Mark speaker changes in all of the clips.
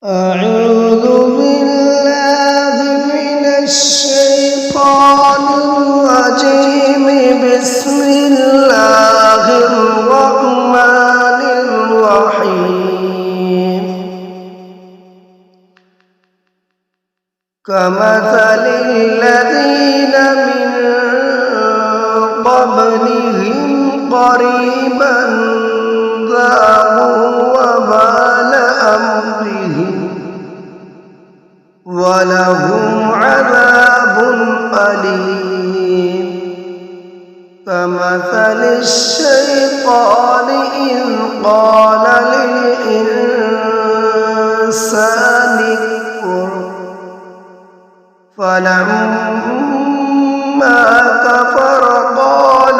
Speaker 1: أعوذ بالله من الشيطان الرجيم. بسم الله الرحمن الرحيم. كمثل الذين من قبلهم قريبا ذاقوا وبال أمرهم ولهم عذاب أليم. كمثل الشيطان إذ قال للإنسان اكفر فلما كفر قال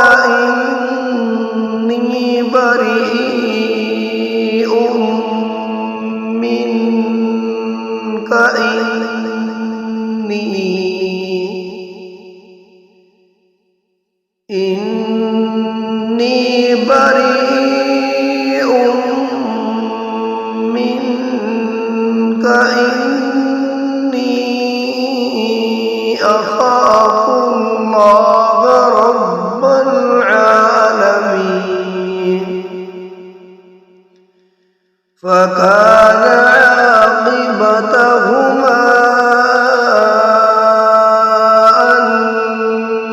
Speaker 1: إني بريء منك إني بريء منك إني أخاف الله رب العالمين. فكان عاقبتهما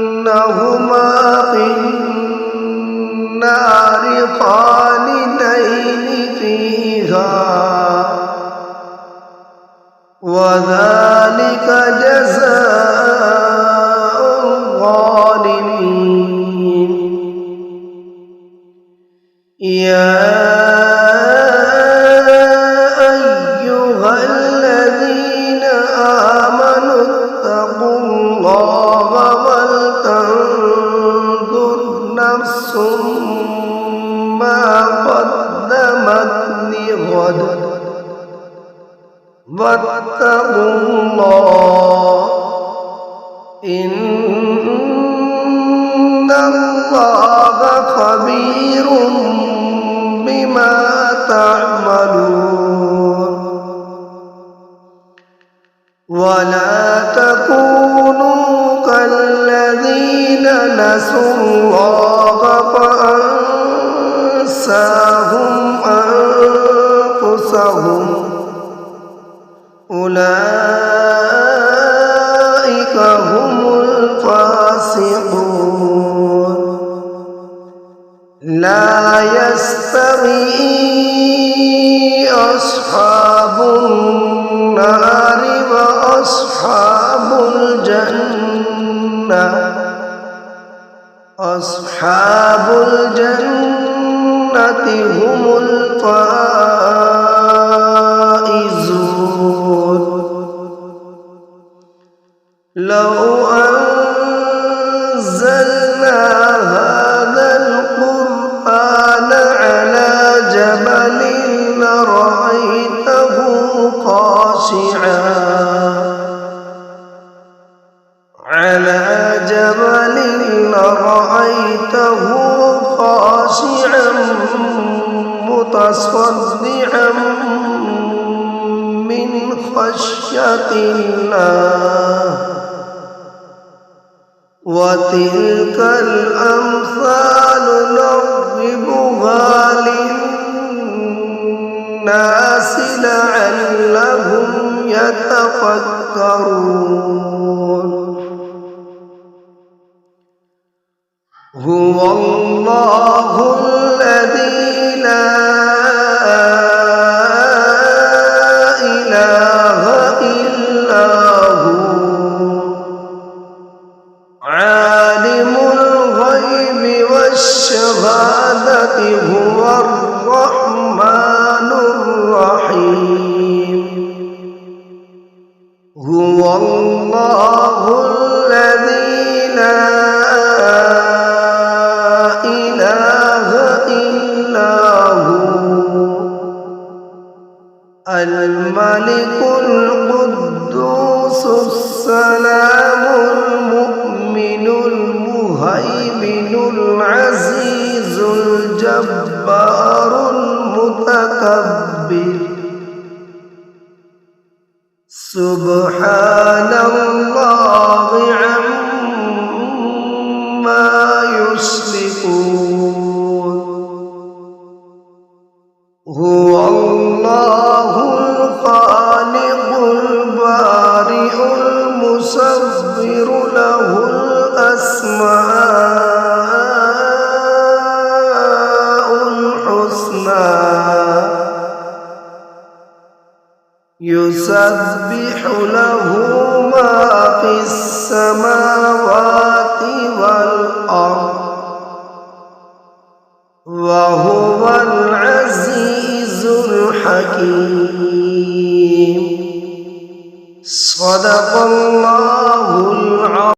Speaker 1: أنهما في النار خالدين فيها وذلك جزاء الظالمين. يا أيها الذين آمنوا اتقوا الله ولتنظر نفس ما قدمت لغد واتقوا الله إن الله خبير بما تعملون. ولا تكونوا كالذين نسوا الله فأنساهم أنفسهم أولئك هم الفاسقون. لا يستوي أصحاب النار وأصحاب الجنة أصحاب الجنة هم الفائزون. لو أنزلنا هذا القرآن على جبل لرأيته خاشعا متصدعا من خشية الله. وتلك الأمثال نضربها للناس لعلهم يتفكرون. هو الله الذي لا إله إلا هو عالم الغيب والشهادة هو الرحمن الرحيم. هو الله الذي لا إله إلا هو الملك القدوس السلام المؤمن المهيمن العزيز الجبار المتكبر Subhanallah amma yushrikun. Huwallahul khaliqul bari'ul musawwir lahul asma'ul husna yusabbihu lahu ma fis samawati wal ard wa huwal azizul hakim.